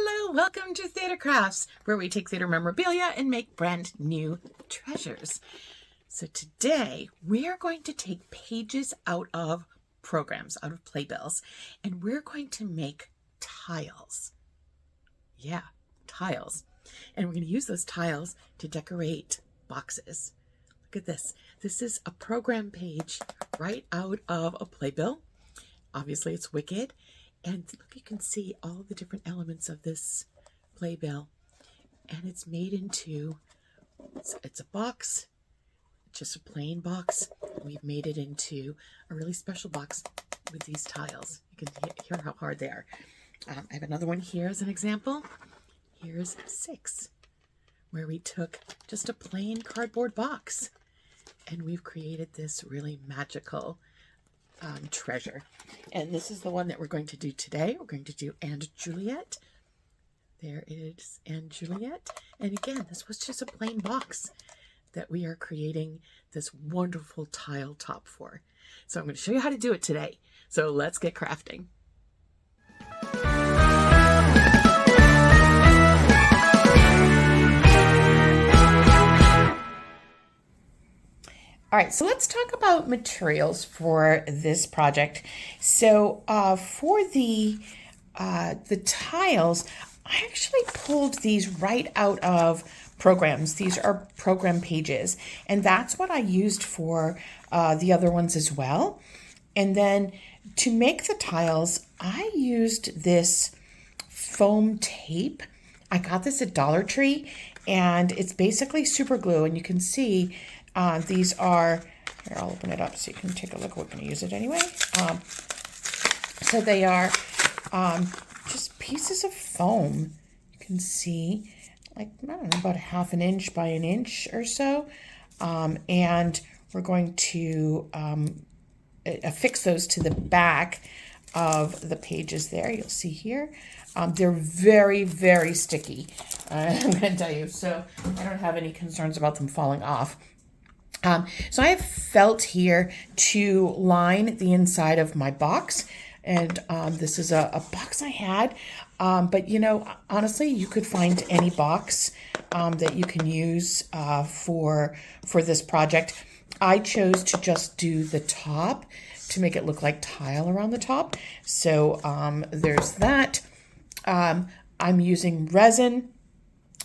Hello, welcome to Theater Crafts, where we take theater memorabilia and make brand new treasures. So today we are going to take pages out of programs, out of Playbills, and we're going to make tiles. Yeah, tiles. And we're going to use those tiles to decorate boxes. Look at this. This is a program page right out of a Playbill. Obviously it's Wicked. And look, you can see all the different elements of this playbill. And it's made into, it's a box, just a plain box. We've made it into a really special box with these tiles. You can hear how hard they are. I have another one here as an example. Here's 6, where we took just a plain cardboard box and we've created this really magical treasure. And this is the one that we're going to do today. We're going to do And Juliet. There is And Juliet. And again, this was just a plain box that we are creating this wonderful tile top for. So I'm going to show you how to do it today. So let's get crafting. All right, so let's talk about materials for this project. So for the tiles, I actually pulled these right out of programs. These are program pages, and that's what I used for the other ones as well. And then to make the tiles, I used this foam tape. I got this at Dollar Tree, and it's basically super glue, and you can see these are, here, I'll open it up so you can take a look. We're going to use it anyway. So they are just pieces of foam. You can see, like, I don't know, about a ½ inch by an inch or so. And we're going to affix those to the back of the pages there. You'll see here. They're very, very sticky, I'm going to tell you. So I don't have any concerns about them falling off. So I have felt here to line the inside of my box, and this is a box I had, but you know, honestly, you could find any box that you can use for this project. I chose to just do the top to make it look like tile around the top. So there's that. I'm using resin.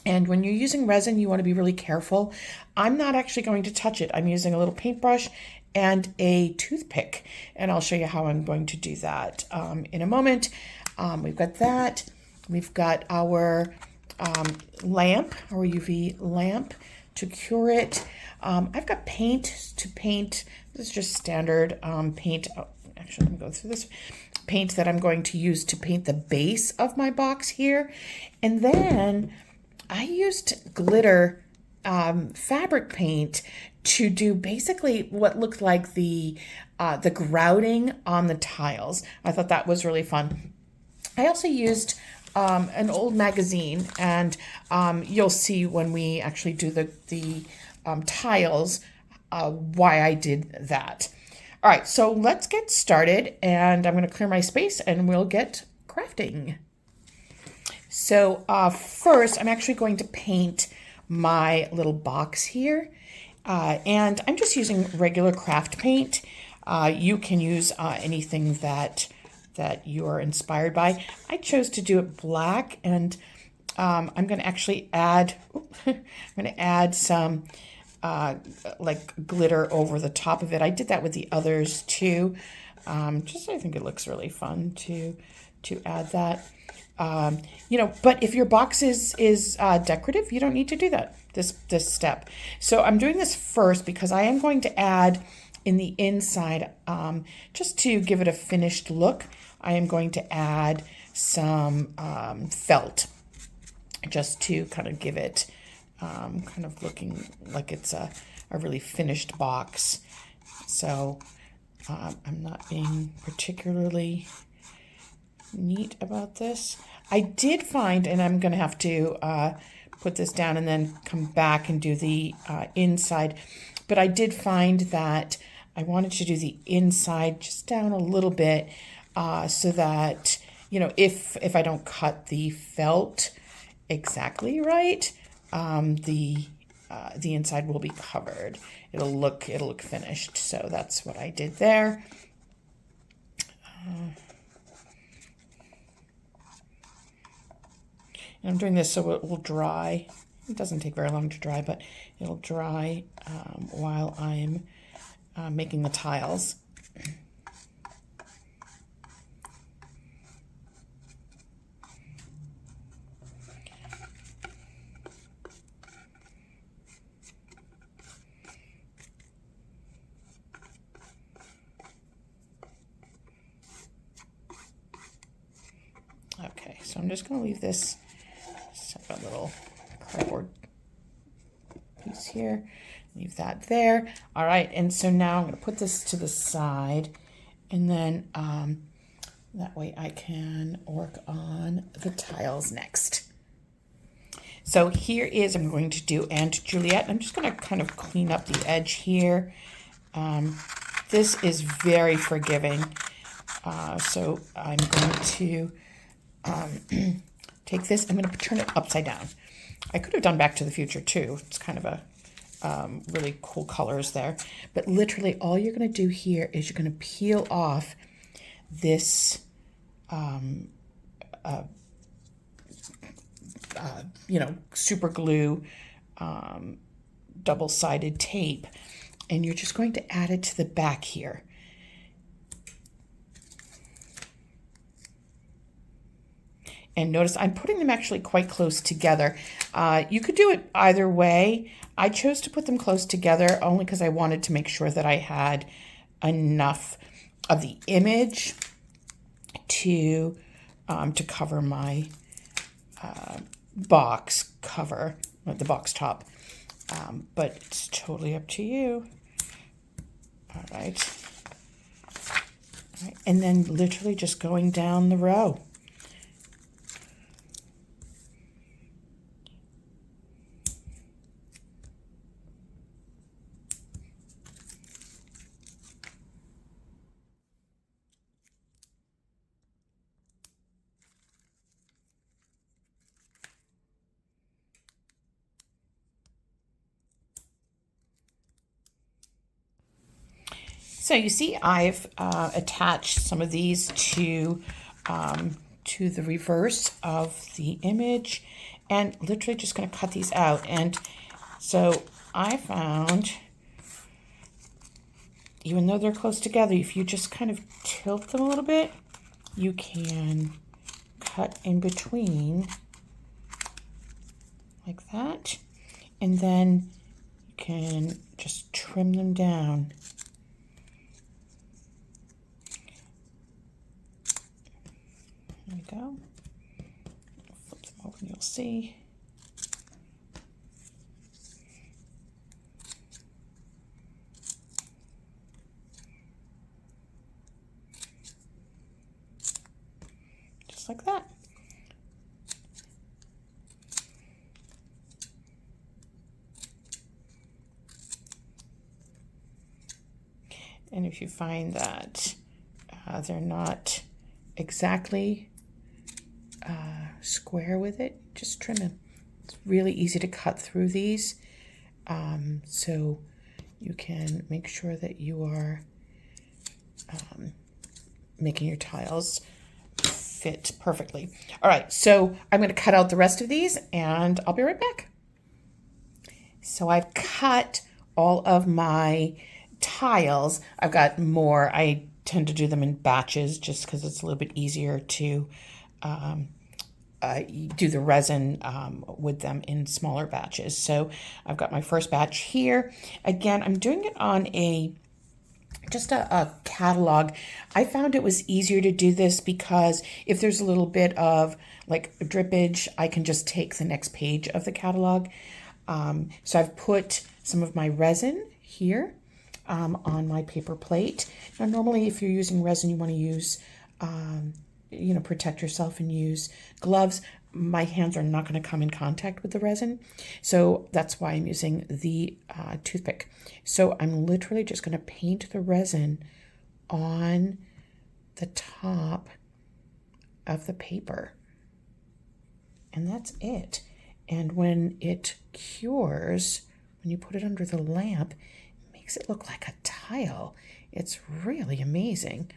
And when you're using resin, you want to be really careful. I'm not actually going to touch it. I'm using a little paintbrush and a toothpick. And I'll show you how I'm going to do that in a moment. We've got that. We've got our lamp, our UV lamp to cure it. I've got paint to paint. This is just standard paint. Oh, actually, let me go through this. Paint that I'm going to use to paint the base of my box here. And then I used glitter fabric paint to do basically what looked like the grouting on the tiles. I thought that was really fun. I also used an old magazine, and you'll see when we actually do the tiles why I did that. All right, so let's get started, and I'm going to clear my space and we'll get crafting. So first, I'm actually going to paint my little box here. And I'm just using regular craft paint. You can use anything that you're inspired by. I chose to do it black, and I'm going to actually add, some like glitter over the top of it. I did that with the others too. Just I think it looks really fun to add that. You know, but if your box is decorative, you don't need to do that, this step. So I'm doing this first because I am going to add in the inside, just to give it a finished look, I am going to add some felt, just to kind of give it kind of looking like it's a really finished box. So I'm not being particularly neat about this. I did find, and I'm going to have to put this down and then come back and do the inside, but I did find that I wanted to do the inside just down a little bit so that you know, if I don't cut the felt exactly right, the inside will be covered. It'll look finished. So that's what I did there. And I'm doing this so it will dry. It doesn't take very long to dry, but it'll dry while I'm making the tiles. Okay, so I'm just going to leave this, just have a little cardboard piece here, leave that there. All right, and so now I'm going to put this to the side, and then that way I can work on the tiles next. So here is, I'm going to do Aunt Juliet. I'm just going to kind of clean up the edge here. This is very forgiving. So I'm going to take this, I'm going to turn it upside down. I could have done Back to the Future too. It's kind of a really cool colors there. But literally all you're going to do here is you're going to peel off this you know, super glue, double-sided tape, and you're just going to add it to the back here. And notice I'm putting them actually quite close together. You could do it either way. I chose to put them close together only because I wanted to make sure that I had enough of the image to cover my box cover, the box top. But it's totally up to you. All right. All right. And then literally just going down the row. So you see I've attached some of these to the reverse of the image, and literally just going to cut these out. And so I found, even though they're close together, if you just kind of tilt them a little bit, you can cut in between like that, and then you can just trim them down. There we go. Flip them over and you'll see. Just like that. And if you find that they're not exactly square with it, just trim them. It's really easy to cut through these, so you can make sure that you are making your tiles fit perfectly. All right, so I'm going to cut out the rest of these and I'll be right back. So I've cut all of my tiles. I've got more. I tend to do them in batches just because it's a little bit easier to do the resin with them in smaller batches. So I've got my first batch here. Again, I'm doing it on just a catalog. I found it was easier to do this because if there's a little bit of like drippage, I can just take the next page of the catalog. So I've put some of my resin here on my paper plate. Now, normally if you're using resin, you want to use, protect yourself and use gloves. My hands are not going to come in contact with the resin, so that's why I'm using the toothpick. So I'm literally just going to paint the resin on the top of the paper. And that's it. And when it cures, when you put it under the lamp, it makes it look like a tile. It's really amazing.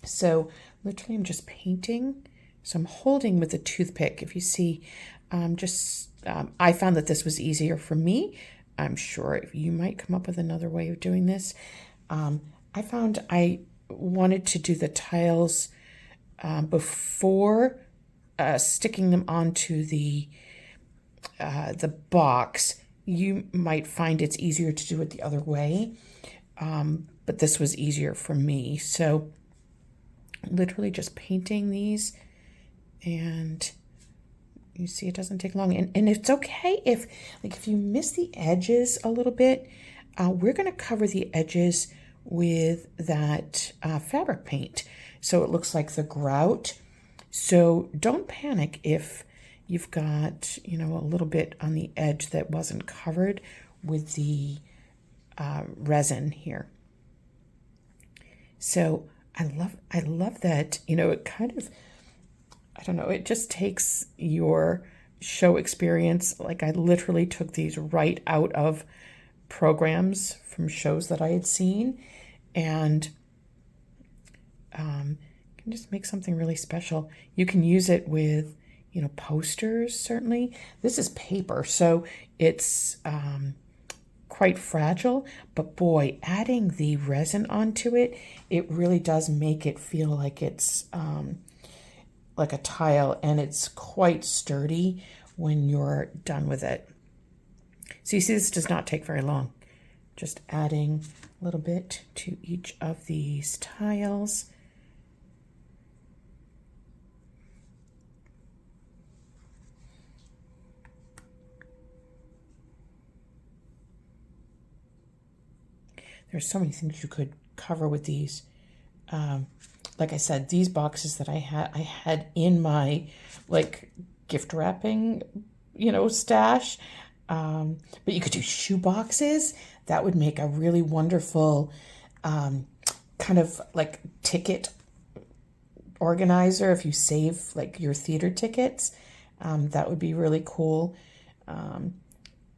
So literally I'm just painting. So I'm holding with a toothpick. If you see, I found that this was easier for me. I'm sure you might come up with another way of doing this. I found I wanted to do the tiles before sticking them onto the box. You might find it's easier to do it the other way, but this was easier for me. So literally just painting these, and you see it doesn't take long. And it's okay if you miss the edges a little bit. We're going to cover the edges with that fabric paint so it looks like the grout. So don't panic if you've got, a little bit on the edge that wasn't covered with the resin here. So I love that, it kind of, I don't know, it just takes your show experience. Like I literally took these right out of programs from shows that I had seen, and can just make something really special. You can use it with, posters, certainly. This is paper, so it's quite fragile, but boy, adding the resin onto it, it really does make it feel like it's like a tile, and it's quite sturdy when you're done with it. So you see, this does not take very long. Just adding a little bit to each of these tiles. There's so many things you could cover with these. Like I said, these boxes that I had in my gift wrapping, stash. But you could do shoe boxes. That would make a really wonderful kind of like ticket organizer if you save your theater tickets. That would be really cool.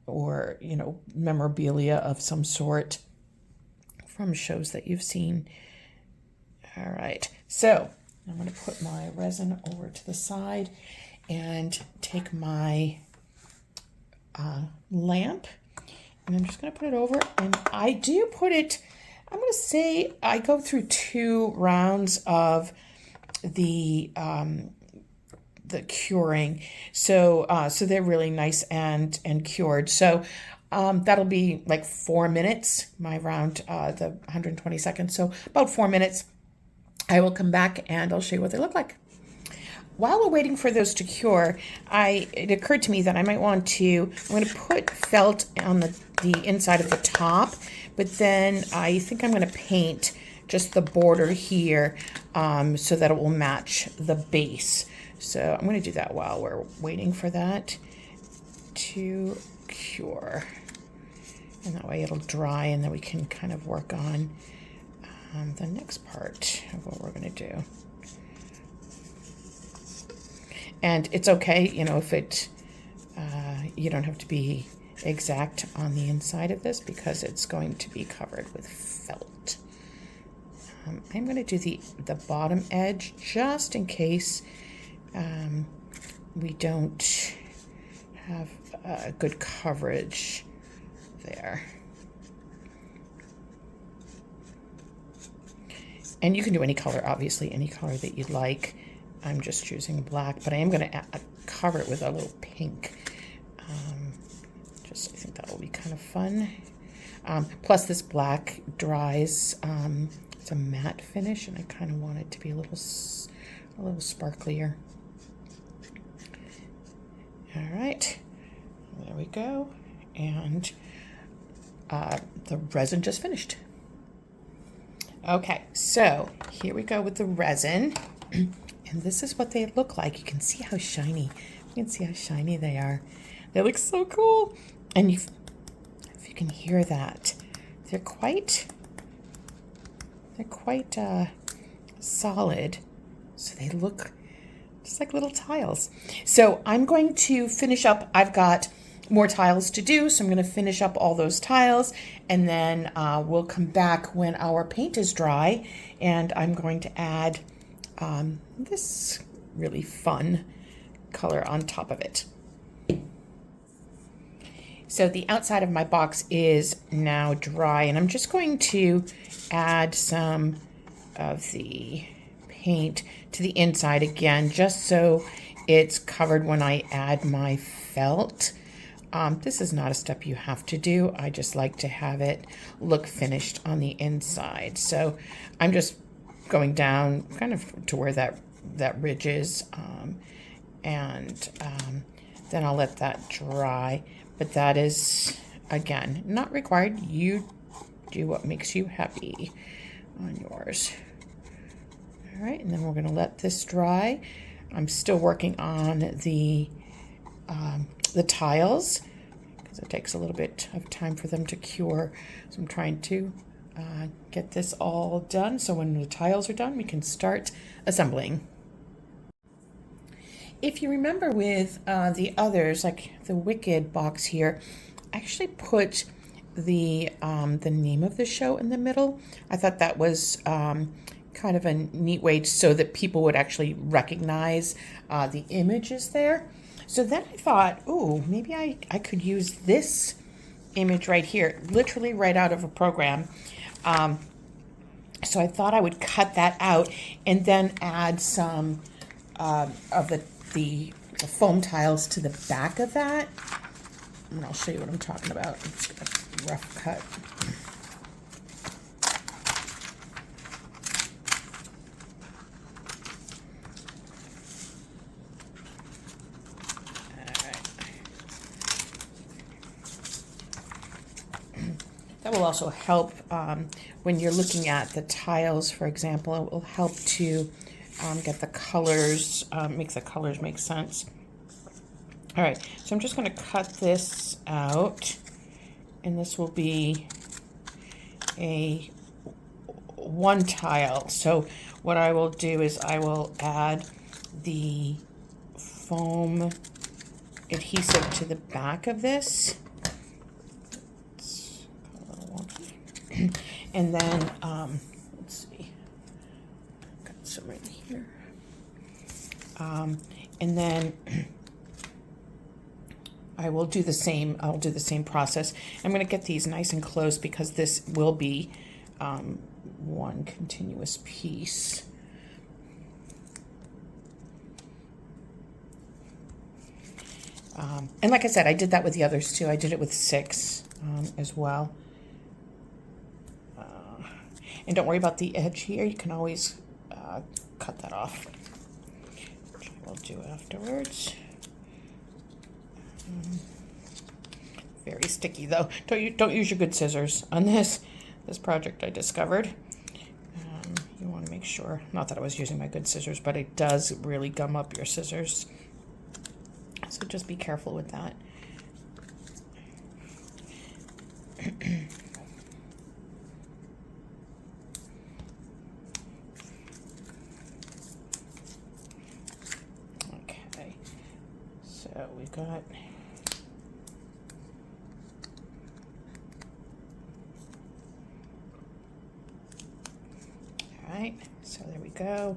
Or, memorabilia of some sort from shows that you've seen. All right, so I'm going to put my resin over to the side and take my lamp, and I'm just going to put it over, and I do put it, I'm going to say I go through 2 rounds of the curing, so they're really nice and cured. So that'll be like 4 minutes, my round, the 120 seconds, so about 4 minutes. I will come back and I'll show you what they look like. While we're waiting for those to cure, it occurred to me that I might want to, I'm going to put felt on the inside of the top, but then I think I'm going to paint just the border here so that it will match the base. So I'm going to do that while we're waiting for that to cure. And that way it'll dry, and then we can kind of work on the next part of what we're going to do. And it's okay, if it, you don't have to be exact on the inside of this because it's going to be covered with felt. I'm going to do the bottom edge just in case we don't have good coverage there. And you can do any color, obviously, any color that you'd like. I'm just choosing black, but I am going to cover it with a little pink. I think that will be kind of fun. Plus this black dries, it's a matte finish, and I kind of want it to be a little sparklier. All right, there we go. And the resin just finished. Okay, so here we go with the resin. And this is what they look like. You can see how shiny. You can see how shiny they are. They look so cool. And if you can hear that, they're quite solid. So they look just like little tiles. So I'm going to finish up. I've got more tiles to do, so I'm going to finish up all those tiles, and then we'll come back when our paint is dry, and I'm going to add this really fun color on top of it. So the outside of my box is now dry, and I'm just going to add some of the paint to the inside again, just so it's covered when I add my felt. This is not a step you have to do. I just like to have it look finished on the inside. So I'm just going down kind of to where that ridge is, and then I'll let that dry. But that is, again, not required. You do what makes you happy on yours. All right, and then we're going to let this dry. I'm still working on the tiles because it takes a little bit of time for them to cure. So I'm trying to get this all done so when the tiles are done, we can start assembling. If you remember with the others, like the Wicked box here, I actually put the name of the show in the middle. I thought that was kind of a neat way so that people would actually recognize the images there. So then I thought, oh, maybe I could use this image right here, literally right out of a program. So I thought I would cut that out and then add some of the foam tiles to the back of that. And I'll show you what I'm talking about. It's a rough cut. That will also help when you're looking at the tiles, for example. It will help to get the colors, make the colors make sense. All right, so I'm just going to cut this out, and this will be a one tile. So what I will do is I will add the foam adhesive to the back of this. And then, let's see, got some right here. And then I will do the same. I'll do the same process. I'm going to get these nice and close because this will be one continuous piece. And like I said, I did that with the others too. I did it with 6 as well. And don't worry about the edge here. You can always cut that off, which I will do afterwards. Very sticky though. Don't use your good scissors on this project, I discovered. You want to make sure, not that I was using my good scissors, but it does really gum up your scissors. So just be careful with that. Okay, so we've got right, so there we go.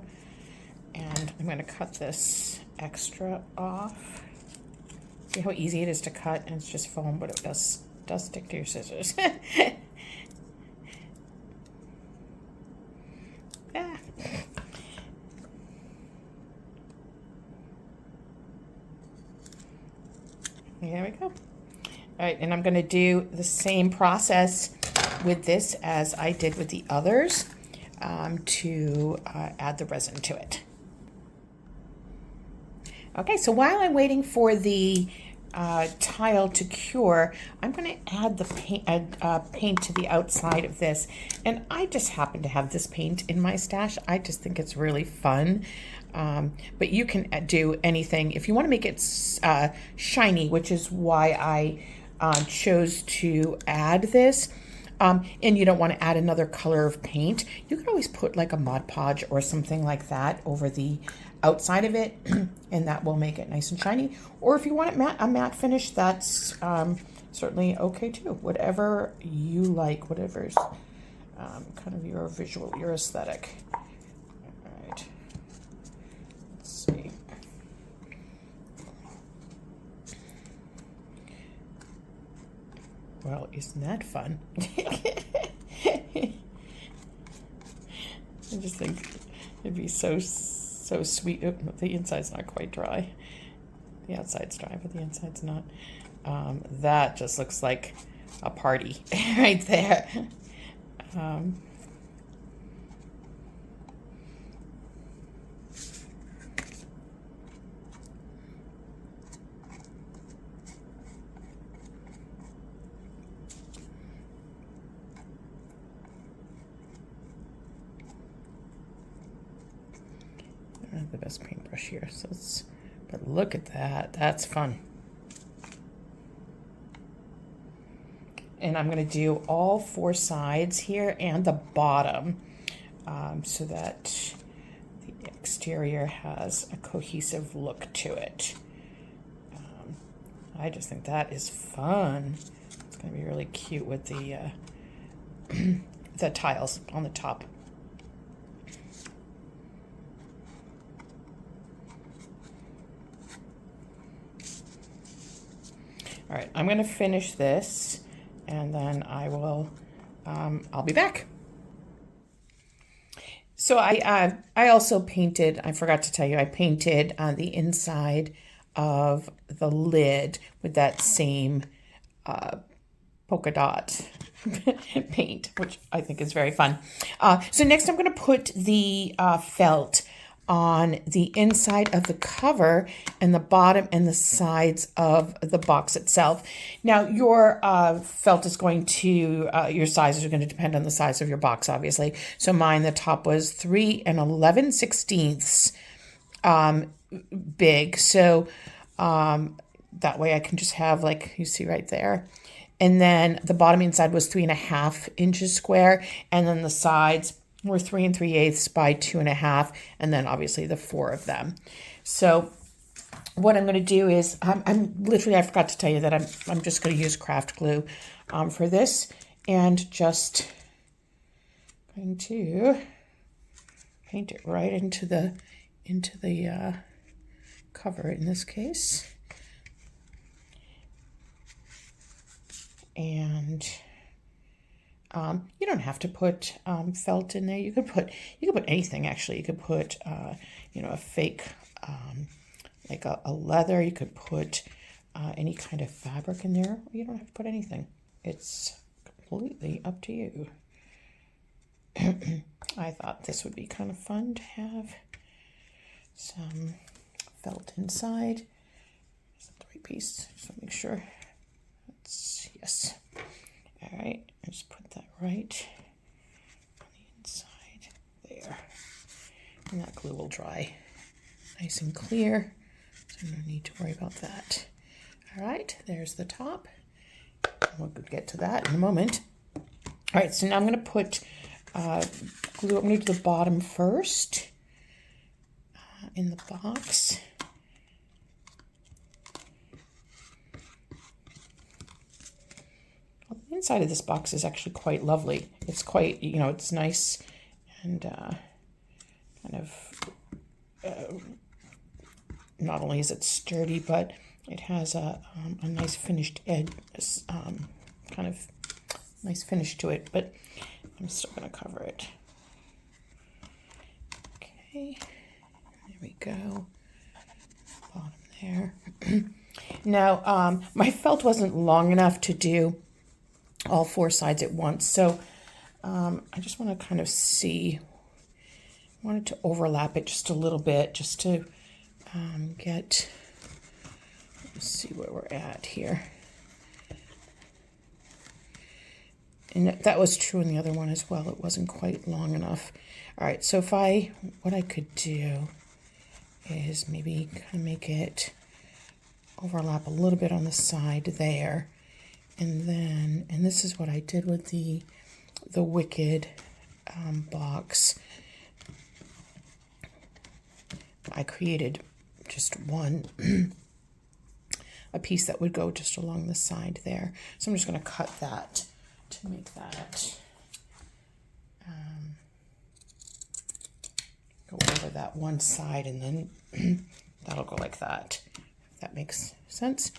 And I'm going to cut this extra off. See how easy it is to cut, and it's just foam, but it does stick to your scissors. Ah. There we go. All right, and I'm going to do the same process with this as I did with the others. To add the resin to it. Okay, so while I'm waiting for the tile to cure, I'm going to add the paint to the outside of this. And I just happen to have this paint in my stash. I just think it's really fun. But you can do anything. If you want to make it shiny, which is why I chose to add this, and you don't want to add another color of paint, you can always put like a Mod Podge or something like that over the outside of it, and that will make it nice and shiny. Or if you want it a matte finish, that's certainly okay too. Whatever you like, whatever's kind of your visual, your aesthetic. All right, let's see. Well, isn't that fun? I just think it'd be so sweet. Oh, the inside's not quite dry. The outside's dry, but the inside's not. That just looks like a party right there. I have the best paintbrush here, so but look at that. That's fun. And I'm going to do all 4 sides here and the bottom, so that the exterior has a cohesive look to it. I just think that is fun. It's going to be really cute with the the tiles on the top. All right, I'm going to finish this, and then I will, I'll be back. So I also painted, I forgot to tell you, I painted on the inside of the lid with that same polka dot paint, which I think is very fun. So next I'm going to put the felt on the inside of the cover and the bottom and the sides of the box itself. Now your felt is going to, your sizes are going to depend on the size of your box, obviously. So mine, the top was 3 11/16 big. So that way I can just have, like you see right there. And then the bottom inside was 3.5 inches square, and then the sides were 3 3/8 by 2.5, and then obviously the 4 of them. So what I'm going to do is, I'm literally, I forgot to tell you that I'm just going to use craft glue for this, and just going to paint it right into the cover in this case. And you don't have to put felt in there. You could put anything actually. You could put a fake like a leather. You could put any kind of fabric in there. You don't have to put anything. It's completely up to you. I thought this would be kind of fun to have some felt inside. Is that the right piece? Just want to make sure. Yes. All right, I just put that right on the inside there. And that glue will dry nice and clear, so no need to worry about that. All right, there's the top. We'll get to that in a moment. All right, so now I'm going to put glue. I'm going to do the bottom first in the box. The inside of this box is actually quite lovely. It's quite, it's nice and kind of, not only is it sturdy, but it has a nice finished edge, kind of nice finish to it, but I'm still going to cover it. Okay, there we go, bottom there. Now, my felt wasn't long enough to do all 4 sides at once, so I just want to kind of see, I wanted to overlap it just a little bit, just to let's see where we're at here. And that was true in the other one as well. It wasn't quite long enough. All right, so what I could do is maybe kind of make it overlap a little bit on the side there, And then, and this is what I did with the Wicked box. I created just one, a piece that would go just along the side there. So I'm just going to cut that to make that go over that one side, and then that'll go like that, if that makes sense.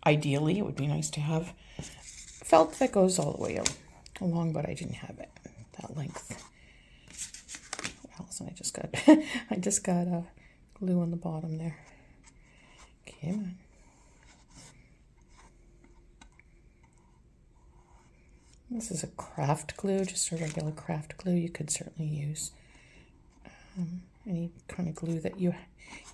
Ideally, it would be nice to have felt that goes all the way along, but I didn't have it that length. Allison, I just got I just got glue on the bottom there. Come on. This is a craft glue, just a regular craft glue. You could certainly use any kind of glue that you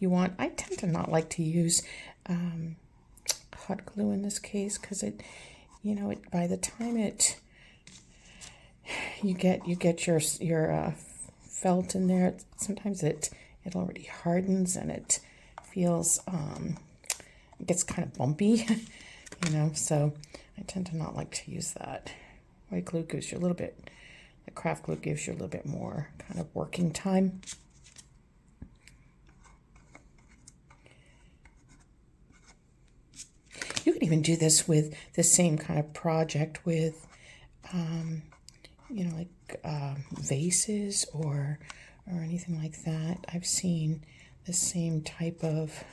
want. I tend to not like to use hot glue in this case, because it, you know, it, by the time you get your felt in there, sometimes it already hardens and it feels it gets kind of bumpy, you know. So I tend to not like to use that. White glue gives you a little bit, the craft glue gives you a little bit more kind of working time. You could even do this with the same kind of project with, you know, like vases or anything like that. I've seen the same type of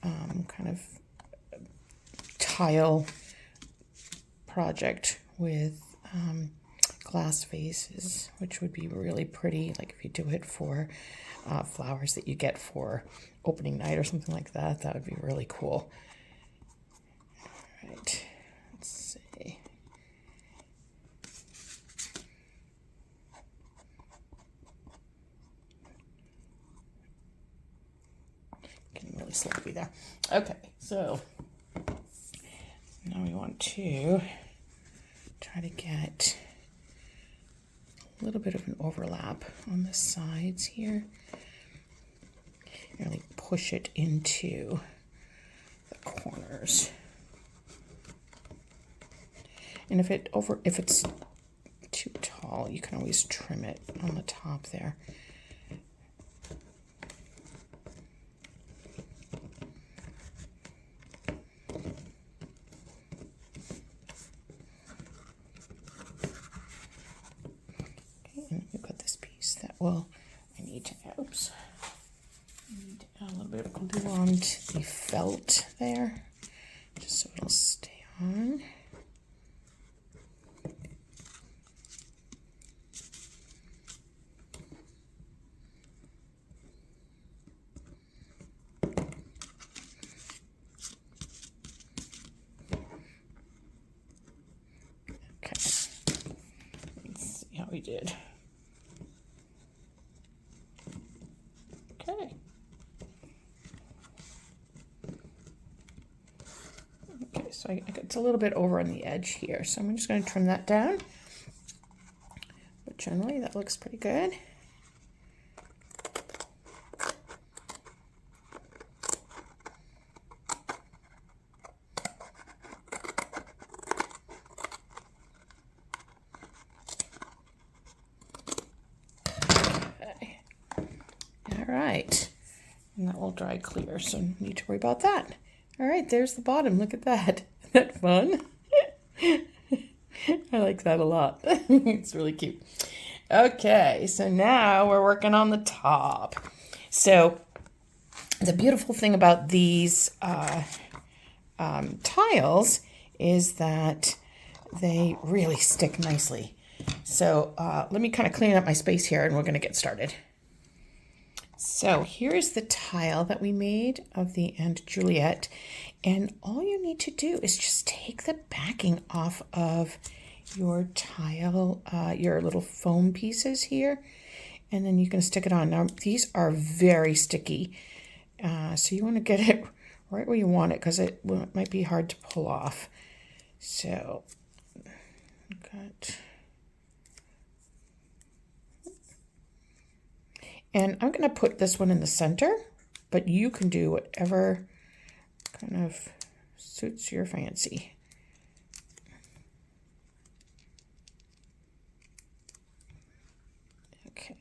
kind of tile project with glass vases, which would be really pretty. Like if you do it for flowers that you get for opening night or something like that, that would be really cool. All right, let's see. Getting really sloppy there. Okay, so now we want to try to get a little bit of an overlap on the sides here. Really push it into the corners. And if it's too tall, you can always trim it on the top there. Well, I need to add a little bit of glue on to the felt there, just so it'll stay on. Okay, let's see how we did. Okay. Okay, so it's a little bit over on the edge here, so I'm just going to trim that down. But generally, that looks pretty good. Okay. All right. And that will dry clear, so no need to worry about that. All right, there's the bottom. Look at that. Isn't that fun? I like that a lot. It's really cute. Okay, so now we're working on the top. So the beautiful thing about these tiles is that they really stick nicely. So let me kind of clean up my space here and we're going to get started. So here's the tile that we made of the Aunt Juliet, and all you need to do is just take the backing off of your tile, your little foam pieces here, and then you can stick it on. Now these are very sticky, so you want to get it right where you want it because it might be hard to pull off. So and I'm going to put this one in the center, but you can do whatever kind of suits your fancy. Okay.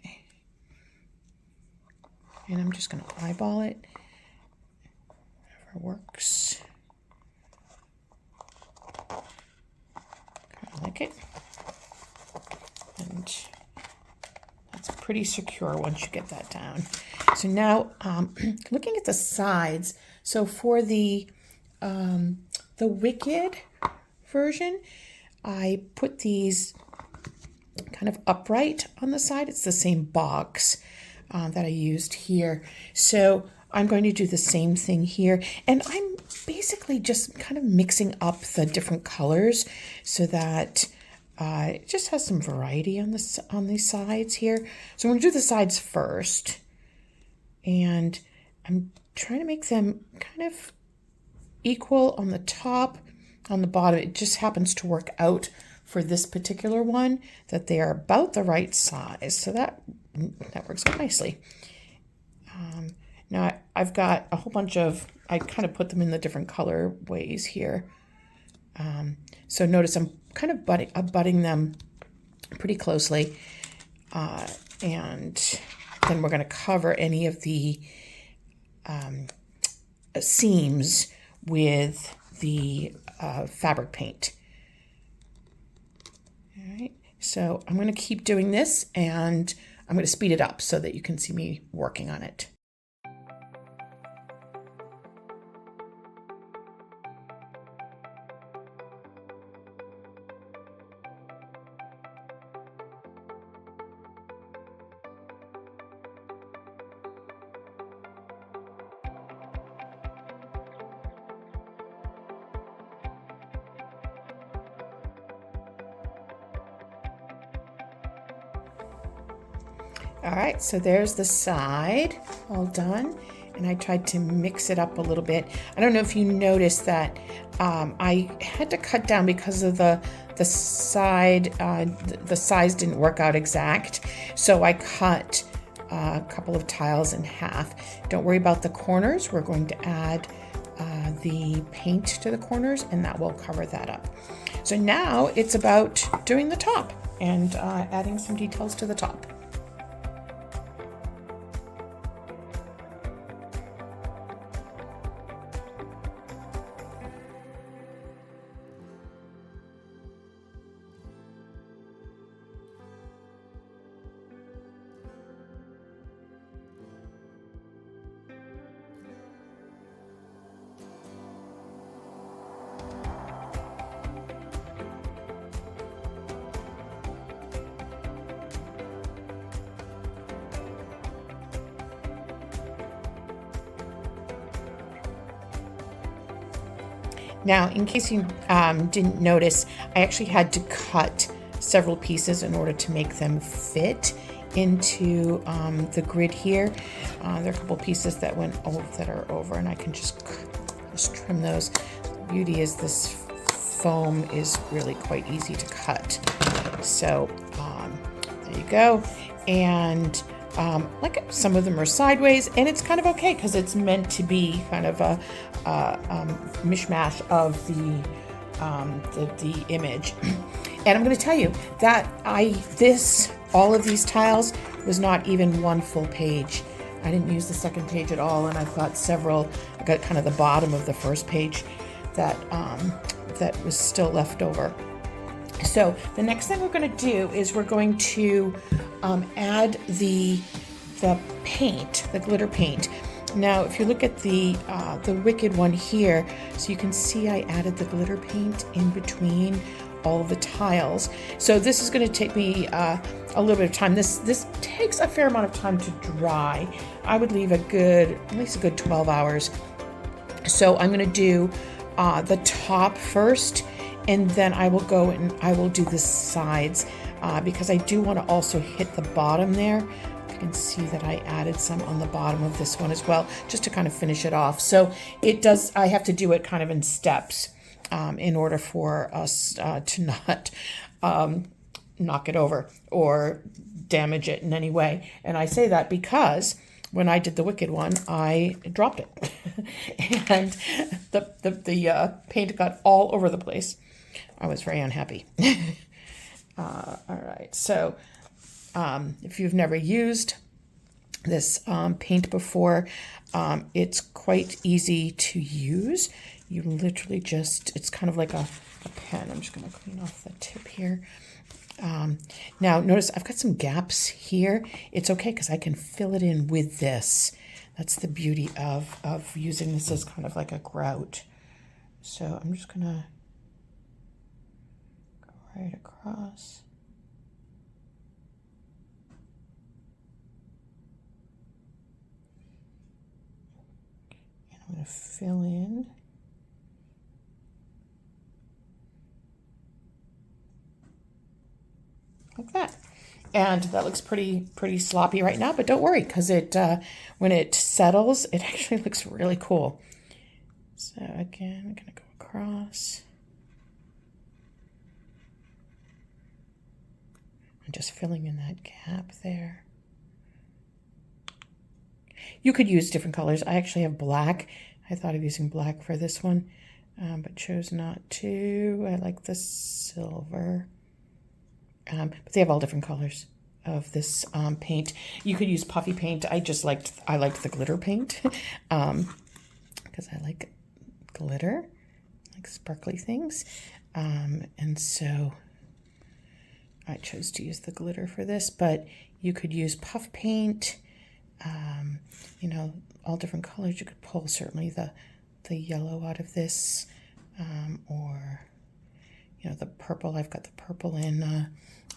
And I'm just going to eyeball it. Whatever works. Kind of like it. And that's pretty secure once you get that down. So now, looking at the sides, so for the Wicked version, I put these kind of upright on the side. It's the same box that I used here. So I'm going to do the same thing here. And I'm basically just kind of mixing up the different colors so that it just has some variety on these sides here. So I'm going to do the sides first. And I'm trying to make them kind of equal on the top, on the bottom. It just happens to work out for this particular one that they are about the right size. So that works out nicely. Now I've got a whole bunch of, I kind of put them in the different color ways here. So notice I'm kind of butting them pretty closely. And then we're going to cover any of the seams with the fabric paint. All right, so I'm going to keep doing this, and I'm going to speed it up so that you can see me working on it. All right, so there's the side all done, and I tried to mix it up a little bit. I don't know if you noticed that I had to cut down because of the side, the size didn't work out exact, so I cut a couple of tiles in half. Don't worry about the corners. We're going to add the paint to the corners, and that will cover that up. So now it's about doing the top and adding some details to the top. Now, in case you didn't notice, I actually had to cut several pieces in order to make them fit into the grid here. There are a couple pieces that went over, that are over, and I can just trim those. The beauty is this foam is really quite easy to cut. So there you go. And like some of them are sideways, and it's kind of okay because it's meant to be kind of a mishmash of the image. And I'm going to tell you that all of these tiles was not even one full page. I didn't use the second page at all, and I've got several. I got kind of the bottom of the first page that was still left over. So the next thing we're going to do is we're going to add the paint, the glitter paint. Now, if you look at the Wicked one here, so you can see I added the glitter paint in between all of the tiles. So this is going to take me a little bit of time. This takes a fair amount of time to dry. I would leave at least a good 12 hours. So I'm going to do the top first, and then I will go and I will do the sides because I do want to also hit the bottom there. You can see that I added some on the bottom of this one as well, just to kind of finish it off. So I have to do it kind of in steps in order for us to not knock it over or damage it in any way. And I say that because when I did the Wicked one, I dropped it. And the paint got all over the place. I was very unhappy. All right, so if you've never used this paint before, it's quite easy to use. You literally just, it's kind of like a pen. I'm just going to clean off the tip here. Now notice I've got some gaps here. It's okay because I can fill it in with this. That's the beauty of using this as kind of like a grout. So I'm just gonna go right across. And I'm gonna fill in. Like that. And that looks pretty sloppy right now, but don't worry, because it when it settles, it actually looks really cool. So again, I'm gonna go across. I'm just filling in that gap there. You could use different colors. I actually have black. I thought of using black for this one, but chose not to. I like the silver. But they have all different colors of this paint. You could use puffy paint. I liked the glitter paint because I like glitter, like sparkly things. And so I chose to use the glitter for this, but you could use puff paint, you know, all different colors. You could pull certainly the yellow out of this, or, you know, the purple. I've got the purple in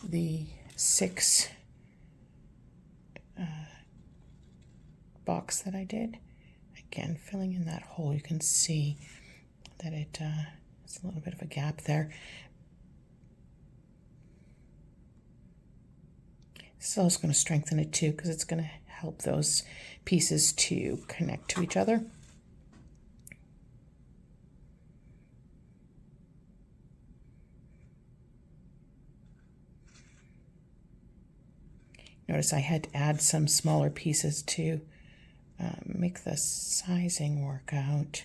the 6 box that I did. Again, filling in that hole, you can see that it's a little bit of a gap there. This is also going to strengthen it too, because it's going to help those pieces to connect to each other. Notice I had to add some smaller pieces to make the sizing work out.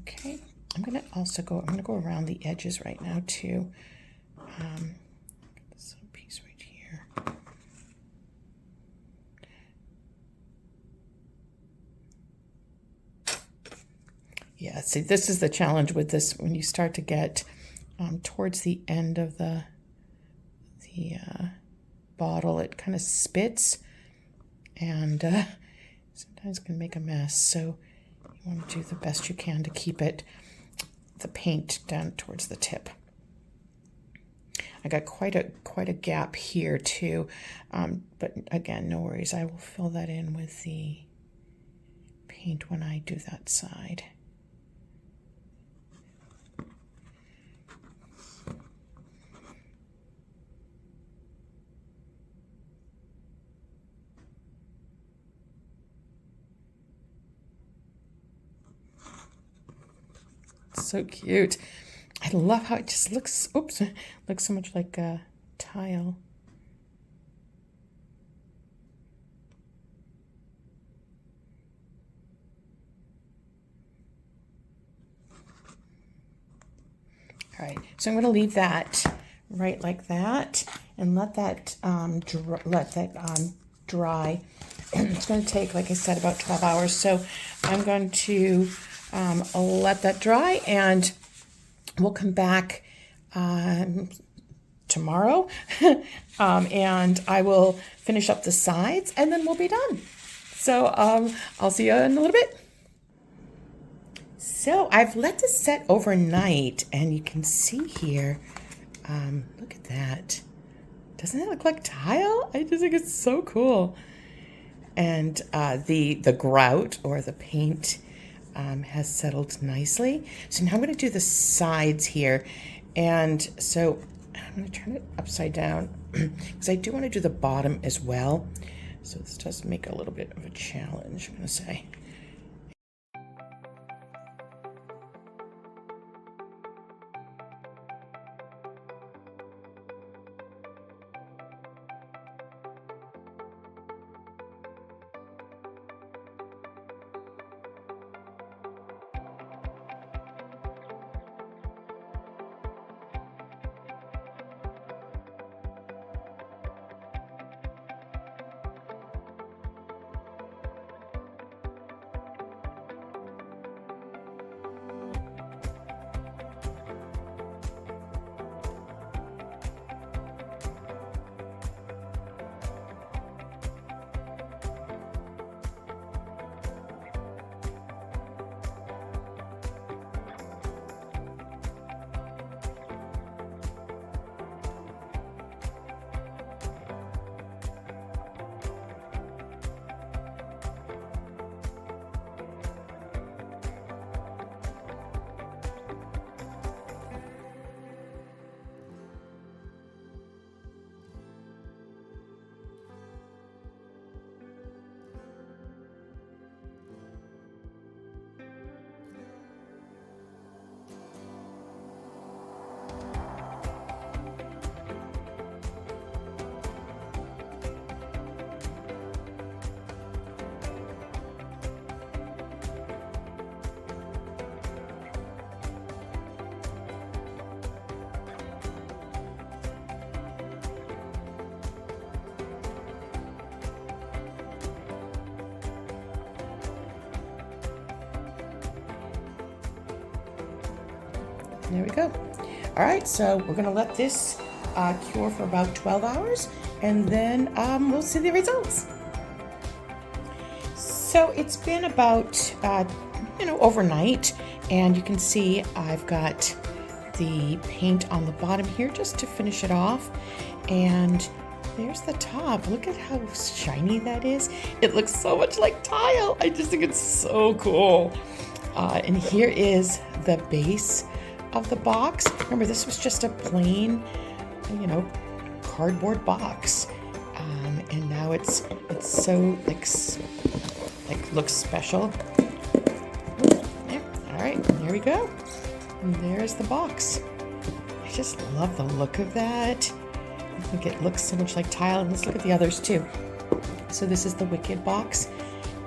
Okay, I'm going to go around the edges right now too. This little piece right here. Yeah, see, this is the challenge with this. When you start to get towards the end of the bottle, it kind of spits, and sometimes can make a mess. So you want to do the best you can to keep the paint down towards the tip. I got quite a gap here too, but again, no worries. I will fill that in with the paint when I do that side. So cute. I love how it just looks so much like a tile. All right, so I'm going to leave that right like that and let that dry. It's going to take, like I said, about 12 hours. So I'm going to let that dry, and we'll come back tomorrow and I will finish up the sides, and then we'll be done. So I'll see you in a little bit. So I've let this set overnight, and you can see here, look at that. Doesn't that look like tile? I just think it's so cool. And the grout, or the paint, has settled nicely. So now I'm going to do the sides here. And so I'm going to turn it upside down because I do want to do the bottom as well. So this does make a little bit of a challenge, I'm going to say. There we go. All right, so we're gonna let this cure for about 12 hours, and then we'll see the results. So it's been about, overnight, and you can see I've got the paint on the bottom here just to finish it off. And there's the top. Look at how shiny that is. It looks so much like tile. I just think it's so cool. And here is the base of the box. Remember, this was just a plain, cardboard box. And now it's so looks special. Yeah. All right, there we go. And there's the box. I just love the look of that. I think it looks so much like tile. And let's look at the others too. So this is the Wicked box.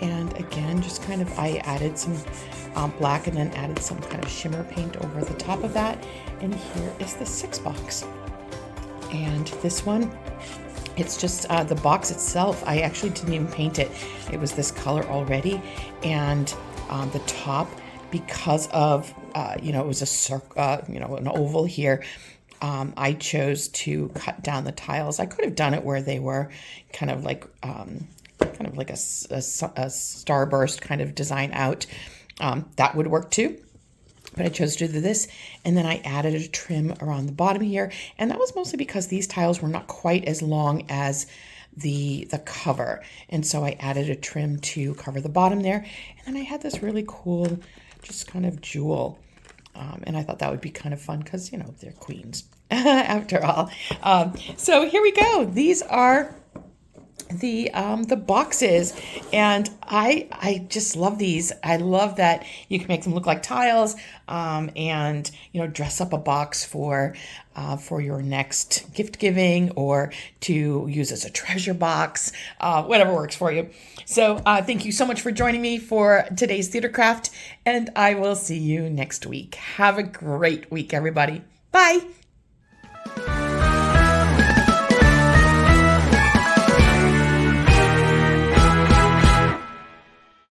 And again, just kind of, I added some black and then added some kind of shimmer paint over the top of that. And here is the 6 box. And this one, it's just the box itself. I actually didn't even paint it. It was this color already. And the top, because of, it was a circle, an oval here, I chose to cut down the tiles. I could have done it where they were kind of like a starburst kind of design out. That would work too. But I chose to do this, and then I added a trim around the bottom here, and that was mostly because these tiles were not quite as long as the cover, and so I added a trim to cover the bottom there, and then I had this really cool, just kind of jewel, and I thought that would be kind of fun because they're queens after all. So here we go. These are the boxes, and I just love these. I love that you can make them look like tiles, and dress up a box for your next gift giving, or to use as a treasure box, whatever works for you. So thank you so much for joining me for today's theater craft, and I will see you next week. Have a great week, everybody. Bye.